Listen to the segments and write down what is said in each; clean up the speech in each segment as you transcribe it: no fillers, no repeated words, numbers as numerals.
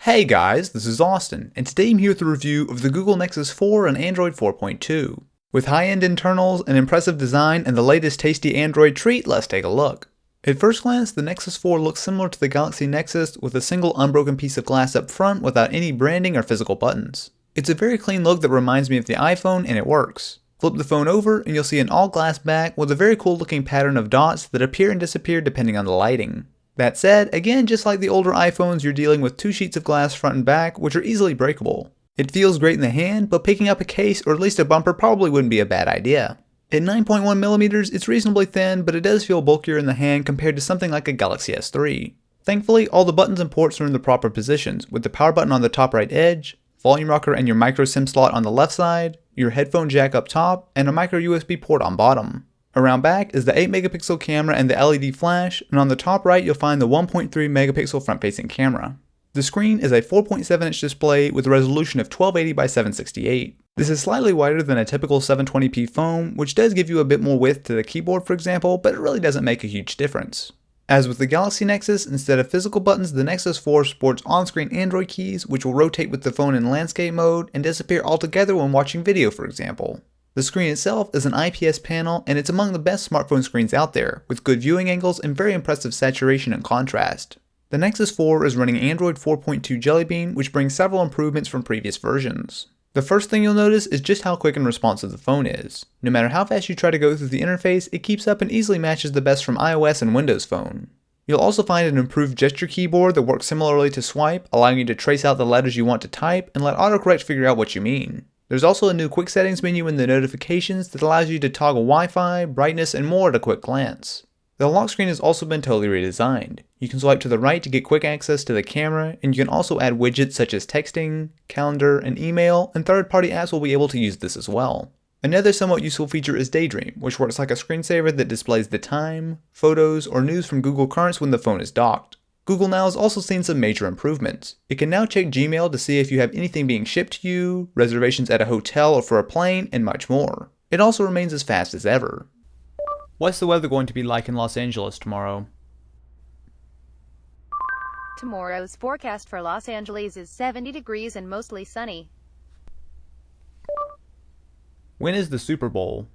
Hey guys, this is Austin, and today I'm here with a review of the Google Nexus 4 on Android 4.2. With high-end internals, an impressive design, and the latest tasty Android treat, let's take a look. At first glance, the Nexus 4 looks similar to the Galaxy Nexus with a single unbroken piece of glass up front without any branding or physical buttons. It's a very clean look that reminds me of the iPhone, and it works. Flip the phone over and you'll see an all-glass back with a very cool looking pattern of dots that appear and disappear depending on the lighting. That said, again, just like the older iPhones, you're dealing with two sheets of glass front and back, which are easily breakable. It feels great in the hand, but picking up a case or at least a bumper probably wouldn't be a bad idea. At 9.1mm, it's reasonably thin, but it does feel bulkier in the hand compared to something like a Galaxy S3. Thankfully, all the buttons and ports are in the proper positions, with the power button on the top right edge, volume rocker and your micro SIM slot on the left side, your headphone jack up top, and a micro USB port on bottom. Around back is the 8MP camera and the LED flash, and on the top right you'll find the 1.3MP front-facing camera. The screen is a 4.7-inch display with a resolution of 1280 by 768. This is slightly wider than a typical 720p phone, which does give you a bit more width to the keyboard for example, but it really doesn't make a huge difference. As with the Galaxy Nexus, instead of physical buttons, the Nexus 4 sports on-screen Android keys, which will rotate with the phone in landscape mode and disappear altogether when watching video for example. The screen itself is an IPS panel, and it's among the best smartphone screens out there, with good viewing angles and very impressive saturation and contrast. The Nexus 4 is running Android 4.2 Jellybean, which brings several improvements from previous versions. The first thing you'll notice is just how quick and responsive the phone is. No matter how fast you try to go through the interface, it keeps up and easily matches the best from iOS and Windows Phone. You'll also find an improved gesture keyboard that works similarly to swipe, allowing you to trace out the letters you want to type and let autocorrect figure out what you mean. There's also a new quick settings menu in the notifications that allows you to toggle Wi-Fi, brightness, and more at a quick glance. The lock screen has also been totally redesigned. You can swipe to the right to get quick access to the camera, and you can also add widgets such as texting, calendar, and email, and third-party apps will be able to use this as well. Another somewhat useful feature is Daydream, which works like a screensaver that displays the time, photos, or news from Google Currents when the phone is docked. Google Now has also seen some major improvements. It can now check Gmail to see if you have anything being shipped to you, reservations at a hotel or for a plane, and much more. It also remains as fast as ever. What's the weather going to be like in Los Angeles tomorrow? Tomorrow's forecast for Los Angeles is 70 degrees and mostly sunny. When is the Super Bowl?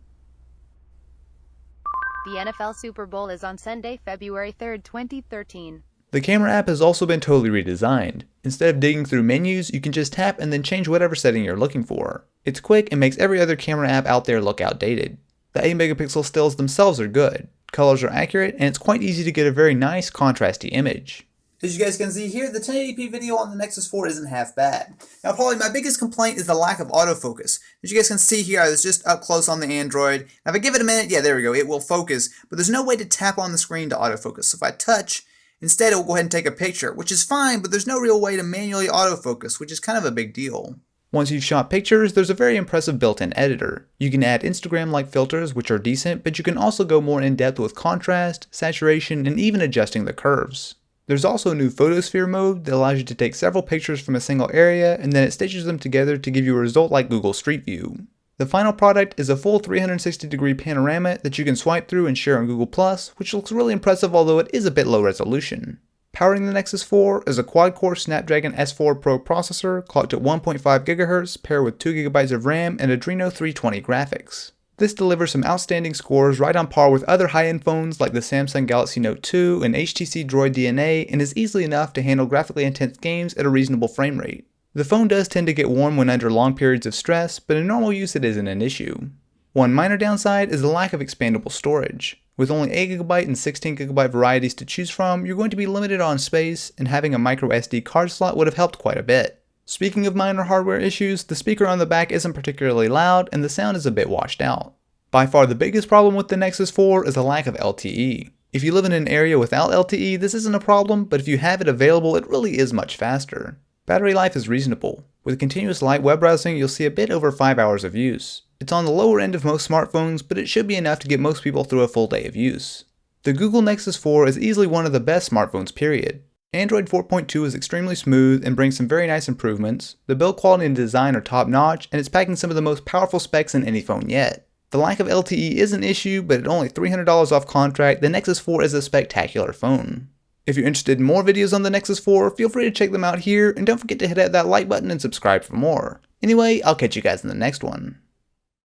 The NFL Super Bowl is on Sunday, February 3rd, 2013. The camera app has also been totally redesigned. Instead of digging through menus, you can just tap and then change whatever setting you're looking for. It's quick and makes every other camera app out there look outdated. The 8MP stills themselves are good, colors are accurate, and it's quite easy to get a very nice contrasty image. As you guys can see here, the 1080p video on the Nexus 4 isn't half bad. Now probably my biggest complaint is the lack of autofocus. As you guys can see here, I was just up close on the Android. Now if I give it a minute, yeah there we go, it will focus, but there's no way to tap on the screen to autofocus. So if I touch, instead it will go ahead and take a picture, which is fine, but there's no real way to manually autofocus, which is kind of a big deal. Once you've shot pictures, there's a very impressive built-in editor. You can add Instagram-like filters, which are decent, but you can also go more in-depth with contrast, saturation, and even adjusting the curves. There's also a new photosphere mode that allows you to take several pictures from a single area, and then it stitches them together to give you a result like Google Street View. The final product is a full 360-degree panorama that you can swipe through and share on Google+, which looks really impressive although it is a bit low resolution. Powering the Nexus 4 is a quad-core Snapdragon S4 Pro processor clocked at 1.5 GHz paired with 2GB of RAM and Adreno 320 graphics. This delivers some outstanding scores right on par with other high-end phones like the Samsung Galaxy Note 2 and HTC Droid DNA, and is easily enough to handle graphically intense games at a reasonable frame rate. The phone does tend to get warm when under long periods of stress, but in normal use it isn't an issue. One minor downside is the lack of expandable storage. With only 8GB and 16GB varieties to choose from, you're going to be limited on space, and having a micro SD card slot would have helped quite a bit. Speaking of minor hardware issues, the speaker on the back isn't particularly loud and the sound is a bit washed out. By far the biggest problem with the Nexus 4 is the lack of LTE. If you live in an area without LTE, this isn't a problem, but if you have it available, it really is much faster. Battery life is reasonable. With continuous light web browsing, you'll see a bit over 5 hours of use. It's on the lower end of most smartphones, but it should be enough to get most people through a full day of use. The Google Nexus 4 is easily one of the best smartphones period. Android 4.2 is extremely smooth and brings some very nice improvements. The build quality and design are top notch, and it's packing some of the most powerful specs in any phone yet. The lack of LTE is an issue, but at only $300 off contract, the Nexus 4 is a spectacular phone. If you're interested in more videos on the Nexus 4, feel free to check them out here, and don't forget to hit that like button and subscribe for more. Anyway, I'll catch you guys in the next one.